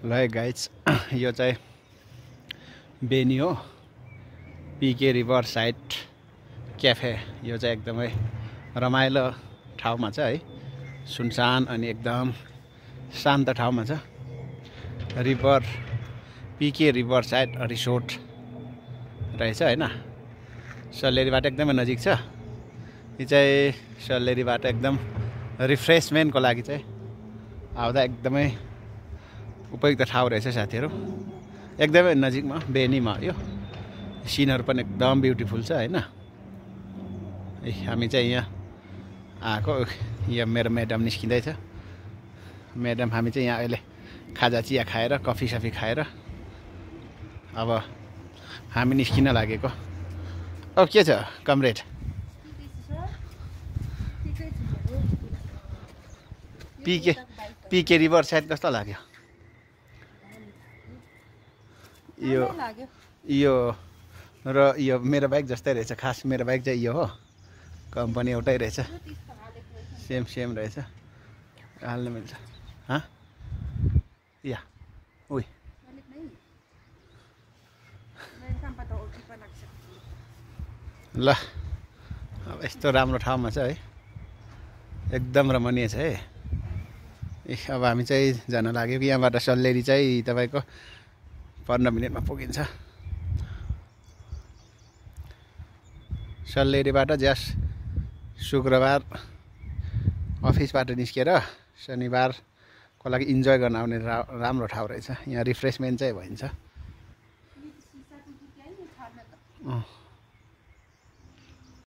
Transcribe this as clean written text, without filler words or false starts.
ल है गाइज, यो चाहिँ बेनी हो, पिके रिभर साइड क्याफे। यो चाहिँ एकदमै रमाइलो ठाउँमा छ है, सुनसान अनि एकदम शान्त ठाउँमा छ। River PK river side resort रहेछ हैन। सल्लेरीबाट एकदमै नजिक छ। यो चाहिँ सल्लेरीबाट एकदम रिफ्रेसमेन्टको लागि चाहिँ आउँदा एकदमै उपयुक्त ठाउँ रहेछ साथीहरू। एकदमै नजिकमा बेनीमा यो सिनहरू पनि एकदम ब्युटिफुल छ हैन। हामी चाहिँ यहाँ आएको, यहाँ मेरो म्याडम निस्किँदैछ। म्याडम हामी चाहिँ यहाँ अहिले खाजा चिया खाएर कफी सफी खाएर अब हामी निस्किन लागेको। अब के छ कमरेड? पिके रिभर साइड कस्तो लाग्यो? यो र यो मेरो बाइक जस्तै रहेछ। खास मेरो बाइक चाहिँ यो हो, कम्पनी एउटै रहेछ, सेम रहेछ, हाल्न मिल्छ। या उही ल, अब यस्तो राम्रो ठाउँमा छ है, एकदम रमणीय छ है। अब हामी चाहिँ जान लाग्यो कि यहाँबाट सल्लेरी चाहिँ तपाईँको 15 मिनटमा पुगिन्छ। सल्लेरीबाट ज्यास शुक्रबार अफिसबाट निस्केर शनिबारको लागि इन्जोय गर्न आउने राम्रो ठाउँ रहेछ। यहाँ रिफ्रेसमेन्ट चाहिँ भइन्छ।